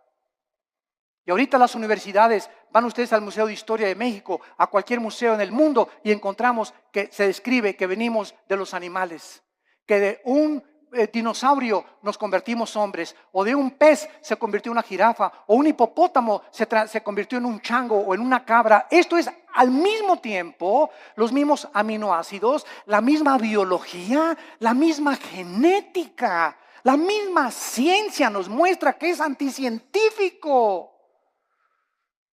Y ahorita las universidades, van ustedes al Museo de Historia de México, a cualquier museo en el mundo, y encontramos que se describe que venimos de los animales, que de un dinosaurio nos convertimos hombres, o de un pez se convirtió en una jirafa, o un hipopótamo se convirtió en un chango o en una cabra. Esto es al mismo tiempo los mismos aminoácidos, la misma biología, la misma genética. La misma ciencia nos muestra que es anticientífico.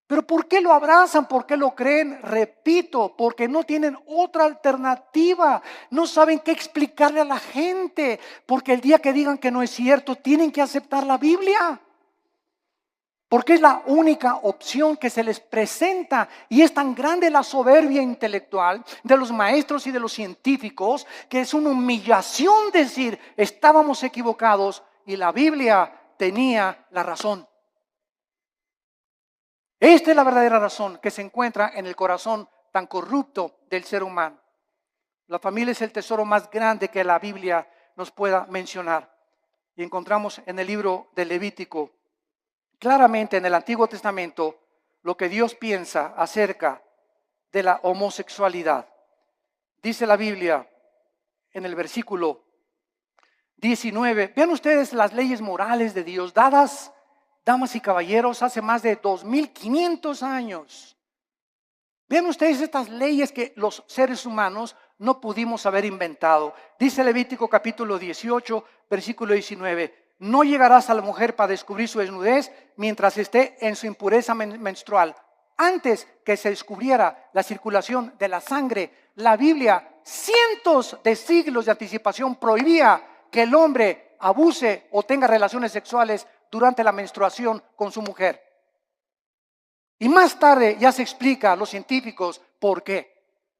Pero ¿por qué lo abrazan? ¿Por qué lo creen? Repito, porque no tienen otra alternativa. No saben qué explicarle a la gente. Porque el día que digan que no es cierto, tienen que aceptar la Biblia. Porque es la única opción que se les presenta. Y es tan grande la soberbia intelectual de los maestros y de los científicos que es una humillación decir, estábamos equivocados y la Biblia tenía la razón. Esta es la verdadera razón que se encuentra en el corazón tan corrupto del ser humano. La familia es el tesoro más grande que la Biblia nos pueda mencionar. Y encontramos en el libro de Levítico, claramente en el Antiguo Testamento, lo que Dios piensa acerca de la homosexualidad. Dice la Biblia en el versículo 19, vean ustedes las leyes morales de Dios dadas, damas y caballeros, hace más de 2500 años. Vean ustedes estas leyes que los seres humanos no pudimos haber inventado. Dice Levítico capítulo 18, versículo 19. No llegarás a la mujer para descubrir su desnudez mientras esté en su impureza menstrual. Antes que se descubriera la circulación de la sangre, la Biblia, cientos de siglos de anticipación, prohibía que el hombre abuse o tenga relaciones sexuales durante la menstruación con su mujer. Y más tarde ya se explica a los científicos por qué.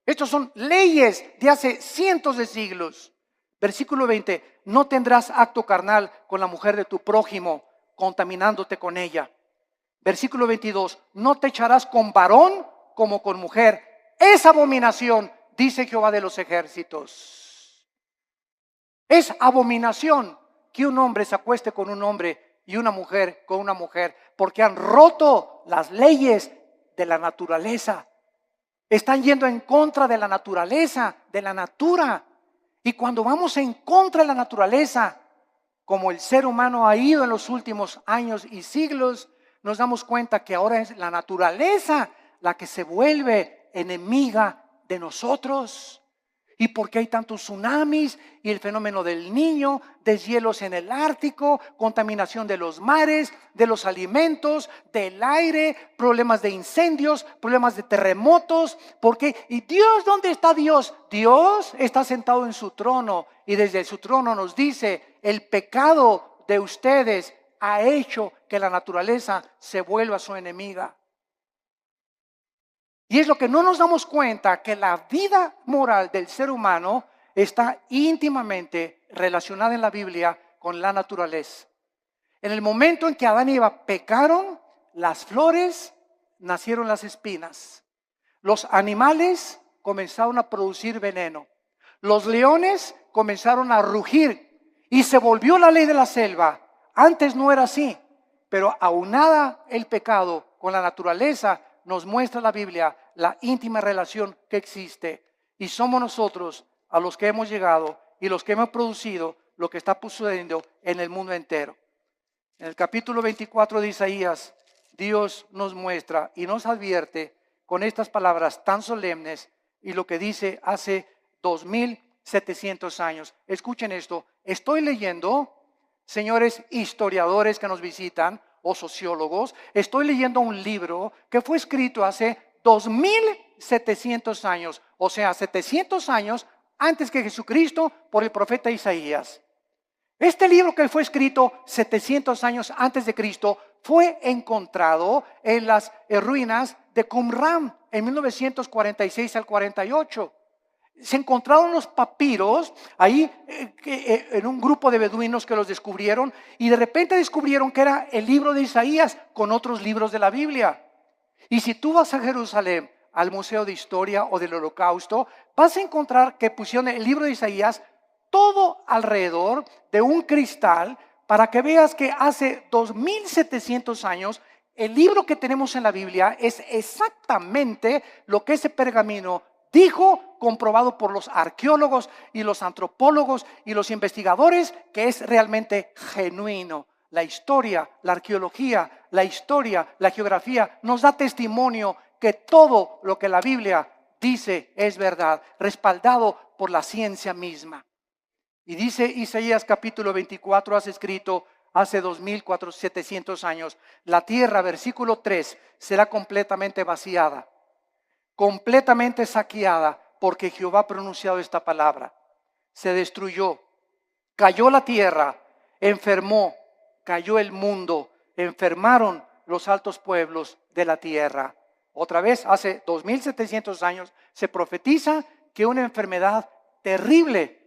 Estas son leyes de hace cientos de siglos. Versículo 20, no tendrás acto carnal con la mujer de tu prójimo, contaminándote con ella. Versículo 22, no te echarás con varón como con mujer. Es abominación, dice Jehová de los ejércitos. Es abominación que un hombre se acueste con un hombre y una mujer con una mujer, porque han roto las leyes de la naturaleza. Están yendo en contra de la naturaleza, de la natura. Y cuando vamos en contra de la naturaleza, como el ser humano ha ido en los últimos años y siglos, nos damos cuenta que ahora es la naturaleza la que se vuelve enemiga de nosotros. ¿Y por qué hay tantos tsunamis y el fenómeno del Niño, deshielos en el Ártico, contaminación de los mares, de los alimentos, del aire, problemas de incendios, problemas de terremotos? ¿Por qué? ¿Y Dios dónde está Dios? Dios está sentado en su trono y desde su trono nos dice, el pecado de ustedes ha hecho que la naturaleza se vuelva su enemiga. Y es lo que no nos damos cuenta, que la vida moral del ser humano está íntimamente relacionada en la Biblia con la naturaleza. En el momento en que Adán y Eva pecaron, las flores nacieron las espinas. Los animales comenzaron a producir veneno. Los leones comenzaron a rugir y se volvió la ley de la selva. Antes no era así, pero aunada el pecado con la naturaleza, nos muestra la Biblia la íntima relación que existe, y somos nosotros a los que hemos llegado y los que hemos producido lo que está sucediendo en el mundo entero. En el capítulo 24 de Isaías, Dios nos muestra y nos advierte con estas palabras tan solemnes y lo que dice hace 2700 años. Escuchen esto, estoy leyendo, señores historiadores que nos visitan, o sociólogos, estoy leyendo un libro que fue escrito hace 2700 años, o sea, 700 años antes que Jesucristo, por el profeta Isaías. Este libro que fue escrito 700 años antes de Cristo fue encontrado en las ruinas de Qumran en 1946 al 48. Se encontraron los papiros ahí en un grupo de beduinos que los descubrieron y de repente descubrieron que era el libro de Isaías con otros libros de la Biblia. Y si tú vas a Jerusalén, al Museo de Historia o del Holocausto, vas a encontrar que pusieron el libro de Isaías todo alrededor de un cristal para que veas que hace 2700 años el libro que tenemos en la Biblia es exactamente lo que ese pergamino dijo, comprobado por los arqueólogos y los antropólogos y los investigadores, que es realmente genuino. La historia, la arqueología, la historia, la geografía nos da testimonio que todo lo que la Biblia dice es verdad, respaldado por la ciencia misma. Y dice Isaías capítulo 24, has escrito hace 2400 años, la tierra, versículo 3, será completamente vaciada, completamente saqueada, porque Jehová ha pronunciado esta palabra. Se destruyó, cayó la tierra, enfermó, cayó el mundo, enfermaron los altos pueblos de la tierra. Otra vez, hace 2700 años, se profetiza que una enfermedad terrible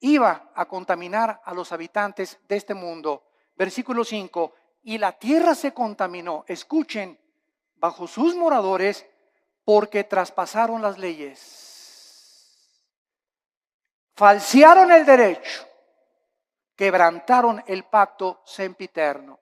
iba a contaminar a los habitantes de este mundo. Versículo 5, y la tierra se contaminó, escuchen, bajo sus moradores, porque traspasaron las leyes, falsearon el derecho, quebrantaron el pacto sempiterno.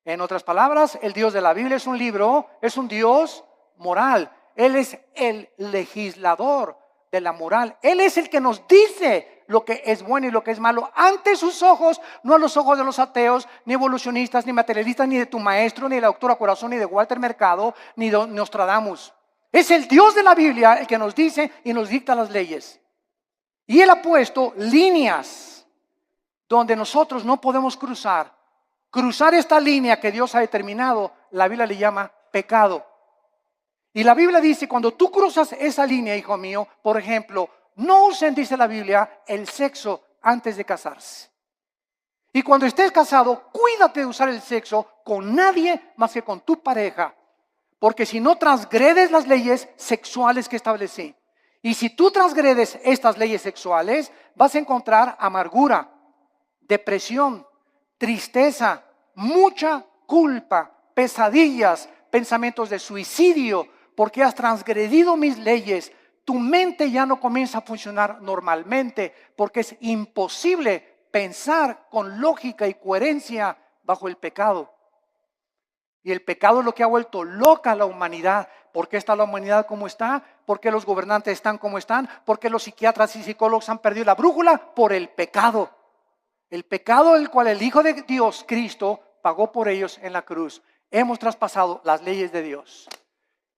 En otras palabras, el Dios de la Biblia es un libro, es un Dios moral. Él es el legislador de la moral. Él es el que nos dice lo que es bueno y lo que es malo ante sus ojos, no a los ojos de los ateos, ni evolucionistas, ni materialistas, ni de tu maestro, ni de la doctora Corazón, ni de Walter Mercado, ni de Nostradamus. Es el Dios de la Biblia el que nos dice y nos dicta las leyes. Y Él ha puesto líneas donde nosotros no podemos cruzar. Cruzar esta línea que Dios ha determinado, la Biblia le llama pecado. Y la Biblia dice, cuando tú cruzas esa línea, hijo mío, por ejemplo, no usen, dice la Biblia, el sexo antes de casarse. Y cuando estés casado, cuídate de usar el sexo con nadie más que con tu pareja. Porque si no transgredes las leyes sexuales que establecí. Y si tú transgredes estas leyes sexuales, vas a encontrar amargura, depresión, tristeza, mucha culpa, pesadillas, pensamientos de suicidio, porque has transgredido mis leyes. Tu mente ya no comienza a funcionar normalmente, porque es imposible pensar con lógica y coherencia bajo el pecado. Y el pecado es lo que ha vuelto loca a la humanidad. ¿Por qué está la humanidad como está? ¿Por qué los gobernantes están como están? ¿Por qué los psiquiatras y psicólogos han perdido la brújula? Por el pecado. El pecado del cual el Hijo de Dios, Cristo, pagó por ellos en la cruz. Hemos traspasado las leyes de Dios.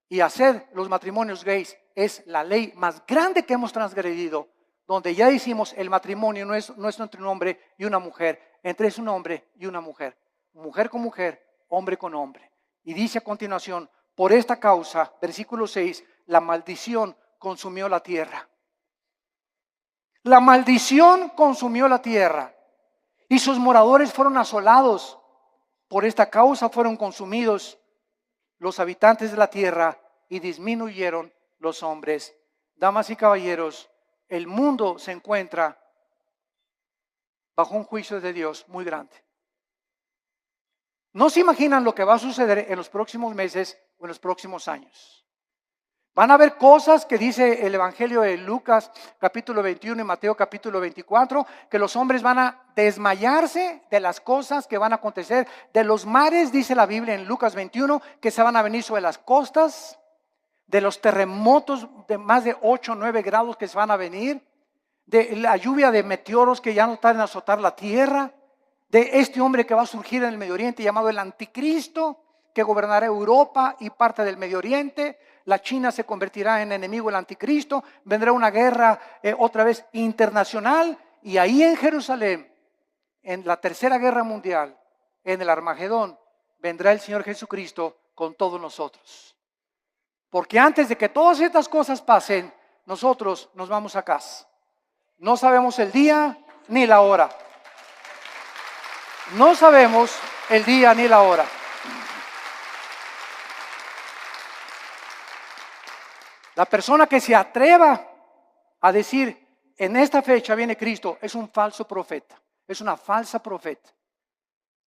Y hacer los matrimonios gays es la ley más grande que hemos transgredido, donde ya decimos el matrimonio no es entre un hombre y una mujer, entre es un hombre y una mujer, mujer con mujer, hombre con hombre. Y dice a continuación, por esta causa, versículo 6, la maldición consumió la tierra. La maldición consumió la tierra. Y sus moradores fueron asolados. Por esta causa fueron consumidos los habitantes de la tierra y disminuyeron los hombres. Damas y caballeros, el mundo se encuentra bajo un juicio de Dios muy grande. No se imaginan lo que va a suceder en los próximos meses o en los próximos años. Van a haber cosas que dice el Evangelio de Lucas capítulo 21 y Mateo capítulo 24, que los hombres van a desmayarse de las cosas que van a acontecer, de los mares, dice la Biblia en Lucas 21, que se van a venir sobre las costas, de los terremotos de más de 8 o 9 grados que se van a venir, de la lluvia de meteoros que ya no tardan en azotar la tierra, de este hombre que va a surgir en el Medio Oriente llamado el Anticristo, que gobernará Europa y parte del Medio Oriente. La China se convertirá en enemigo del Anticristo, vendrá una guerra otra vez internacional, y ahí en Jerusalén, en la tercera guerra mundial, en el Armagedón, vendrá el Señor Jesucristo con todos nosotros. Porque antes de que todas estas cosas pasen, nosotros nos vamos a casa. No sabemos el día ni la hora. No sabemos el día ni la hora. La persona que se atreva a decir, en esta fecha viene Cristo, es un falso profeta, es una falsa profeta.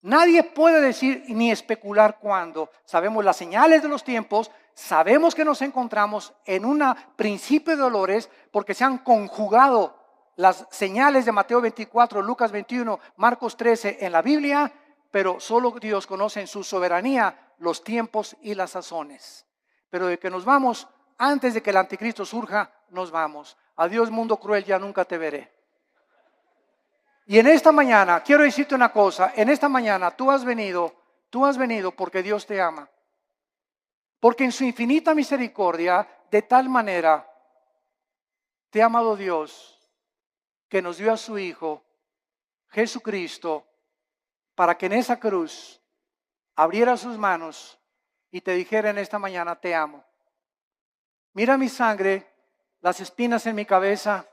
Nadie puede decir ni especular cuándo. Sabemos las señales de los tiempos, sabemos que nos encontramos en un principio de dolores porque se han conjugado las señales de Mateo 24, Lucas 21, Marcos 13 en la Biblia, pero solo Dios conoce en su soberanía los tiempos y las sazones. Pero de que nos vamos, antes de que el anticristo surja, nos vamos. Adiós mundo cruel, ya nunca te veré. Y en esta mañana, quiero decirte una cosa, en esta mañana tú has venido porque Dios te ama. Porque en su infinita misericordia, de tal manera, te ha amado Dios, que nos dio a su Hijo, Jesucristo, para que en esa cruz abriera sus manos y te dijera en esta mañana, te amo. Mira mi sangre, las espinas en mi cabeza,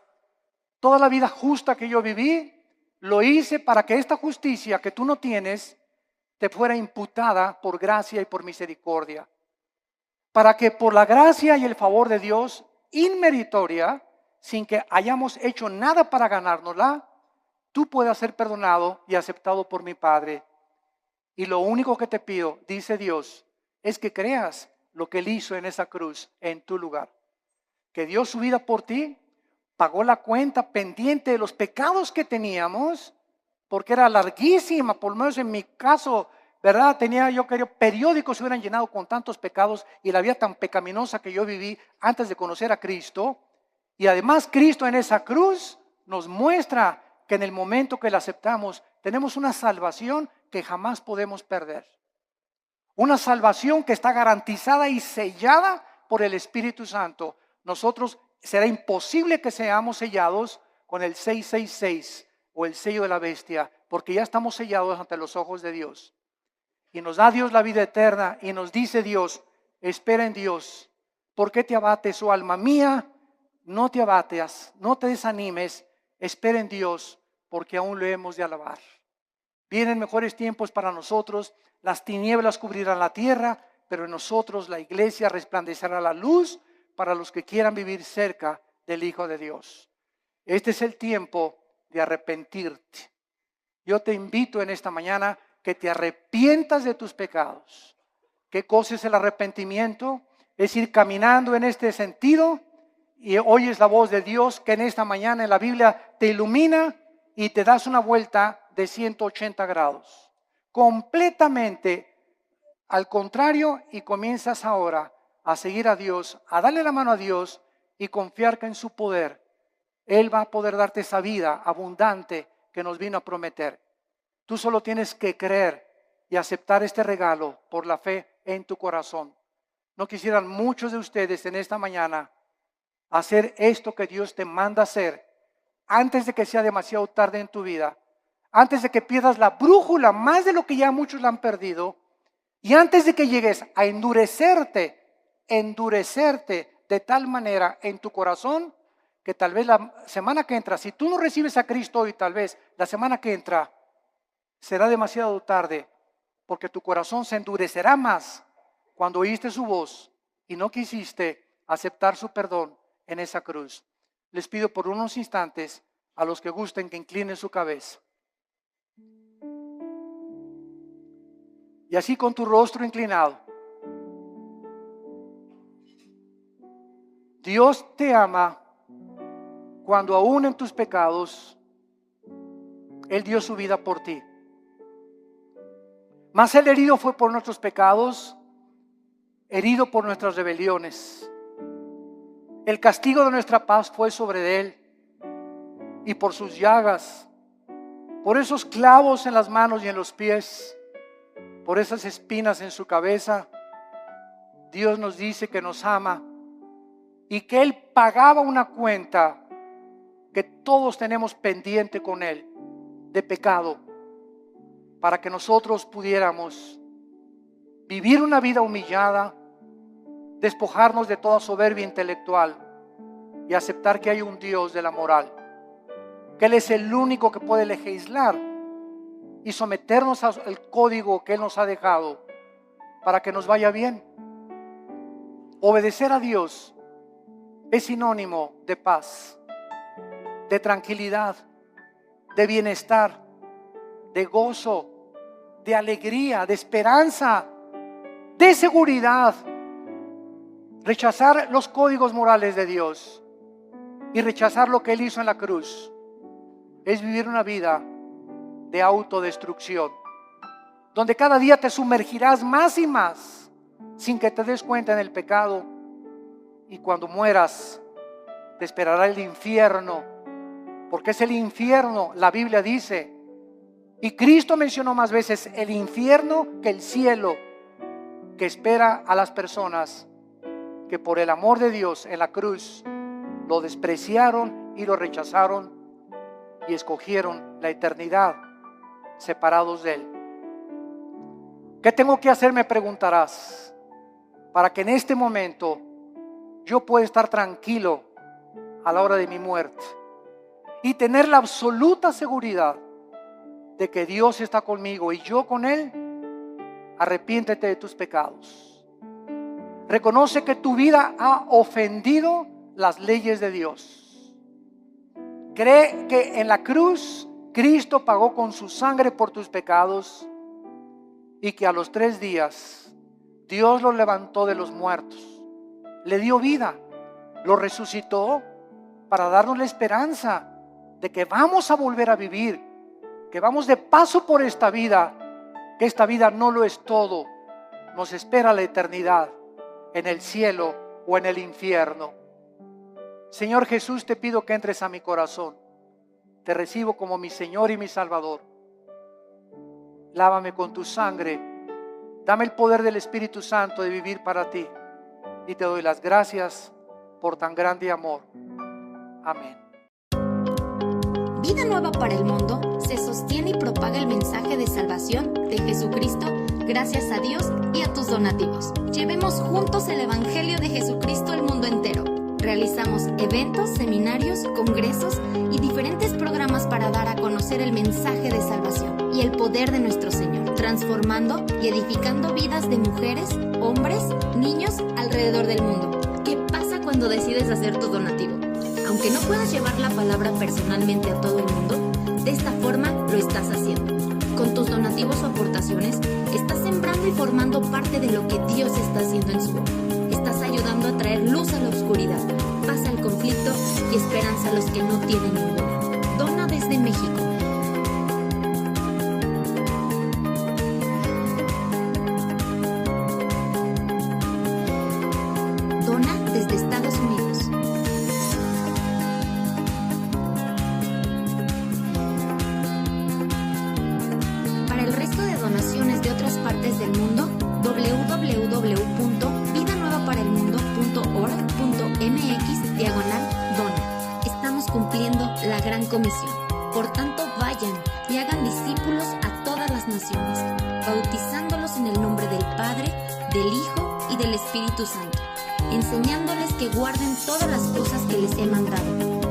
toda la vida justa que yo viví, lo hice para que esta justicia que tú no tienes te fuera imputada por gracia y por misericordia. Para que por la gracia y el favor de Dios, inmeritoria, sin que hayamos hecho nada para ganárnosla, tú puedas ser perdonado y aceptado por mi Padre. Y lo único que te pido, dice Dios, es que creas lo que Él hizo en esa cruz en tu lugar. Que dio su vida por ti, pagó la cuenta pendiente de los pecados que teníamos, porque era larguísima, por lo menos en mi caso, ¿verdad? Yo creo, periódicos se hubieran llenado con tantos pecados y la vida tan pecaminosa que yo viví antes de conocer a Cristo. Y además Cristo en esa cruz nos muestra que en el momento que la aceptamos, tenemos una salvación que jamás podemos perder. Una salvación que está garantizada y sellada por el Espíritu Santo. Nosotros será imposible que seamos sellados con el 666 o el sello de la bestia, porque ya estamos sellados ante los ojos de Dios. Y nos da Dios la vida eterna y nos dice Dios, espera en Dios. ¿Por qué te abates, oh alma mía? No te abates, no te desanimes, espera en Dios, porque aún lo hemos de alabar. Vienen mejores tiempos para nosotros, las tinieblas cubrirán la tierra, pero en nosotros la iglesia resplandecerá la luz para los que quieran vivir cerca del Hijo de Dios. Este es el tiempo de arrepentirte. Yo te invito en esta mañana que te arrepientas de tus pecados. ¿Qué cosa es el arrepentimiento? Es ir caminando en este sentido y oyes la voz de Dios que en esta mañana en la Biblia te ilumina y te das una vuelta de 180 grados. Completamente al contrario, y comienzas ahora a seguir a Dios, a darle la mano a Dios y confiar que en su poder Él va a poder darte esa vida abundante que nos vino a prometer. Tú solo tienes que creer y aceptar este regalo por la fe en tu corazón. ¿No quisieran muchos de ustedes en esta mañana hacer esto que Dios te manda hacer antes de que sea demasiado tarde en tu vida? Antes de que pierdas la brújula más de lo que ya muchos la han perdido, y antes de que llegues a endurecerte de tal manera en tu corazón que tal vez la semana que entra, si tú no recibes a Cristo hoy, tal vez la semana que entra será demasiado tarde, porque tu corazón se endurecerá más cuando oíste su voz y no quisiste aceptar su perdón en esa cruz. Les pido por unos instantes a los que gusten que inclinen su cabeza. Y así con tu rostro inclinado. Dios te ama cuando aún en tus pecados Él dio su vida por ti. Mas el herido fue por nuestros pecados, herido por nuestras rebeliones. El castigo de nuestra paz fue sobre Él, y por sus llagas, por esos clavos en las manos y en los pies, por esas espinas en su cabeza, Dios nos dice que nos ama y que Él pagaba una cuenta que todos tenemos pendiente con Él de pecado, para que nosotros pudiéramos vivir una vida humillada, despojarnos de toda soberbia intelectual y aceptar que hay un Dios de la moral, que Él es el único que puede legislar y someternos al código que Él nos ha dejado para que nos vaya bien. Obedecer a Dios es sinónimo de paz, de tranquilidad, de bienestar, de gozo, de alegría, de esperanza, de seguridad. Rechazar los códigos morales de Dios y rechazar lo que Él hizo en la cruz es vivir una vida de autodestrucción, donde cada día te sumergirás más y más sin que te des cuenta en el pecado, y cuando mueras te esperará el infierno, porque es el infierno, la Biblia dice, y Cristo mencionó más veces el infierno que el cielo, que espera a las personas que por el amor de Dios en la cruz lo despreciaron y lo rechazaron y escogieron la eternidad separados de Él. ¿Qué tengo que hacer? Me preguntarás, para que en este momento yo pueda estar tranquilo a la hora de mi muerte y tener la absoluta seguridad de que Dios está conmigo y yo con Él. Arrepiéntete de tus pecados. Reconoce que tu vida ha ofendido las leyes de Dios. Cree que en la cruz Cristo pagó con su sangre por tus pecados y que a los 3 días Dios lo levantó de los muertos, le dio vida, lo resucitó para darnos la esperanza de que vamos a volver a vivir, que vamos de paso por esta vida, que esta vida no lo es todo, nos espera la eternidad en el cielo o en el infierno. Señor Jesús, te pido que entres a mi corazón, te recibo como mi Señor y mi Salvador. Lávame con tu sangre, dame el poder del Espíritu Santo de vivir para ti y te doy las gracias por tan grande amor. Amén. Vida Nueva para el Mundo se sostiene y propaga el mensaje de salvación de Jesucristo gracias a Dios y a tus donativos. Llevemos juntos el Evangelio de Jesucristo al mundo entero. Realizamos eventos, seminarios, congresos y diferentes programas para dar a conocer el mensaje de salvación y el poder de nuestro Señor, transformando y edificando vidas de mujeres, hombres, niños alrededor del mundo. ¿Qué pasa cuando decides hacer tu donativo? Aunque no puedas llevar la palabra personalmente a todo el mundo, de esta forma lo estás haciendo. Con tus donativos o aportaciones, estás sembrando y formando parte de lo que Dios está haciendo en su obra. Estás ayudando a traer luz a la oscuridad, paz al conflicto y esperanza a los que no tienen ninguna. Dona desde México. Dona desde Estados Unidos. Para el resto de donaciones de otras partes del mundo, www.vidanuevaparelmundo.org.mx/dona. Estamos cumpliendo la gran comisión. Por tanto, vayan y hagan discípulos a todas las naciones, bautizándolos en el nombre del Padre, del Hijo y del Espíritu Santo, enseñándoles que guarden todas las cosas que les he mandado.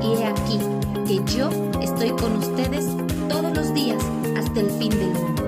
Y he aquí que yo estoy con ustedes todos los días hasta el fin del mundo.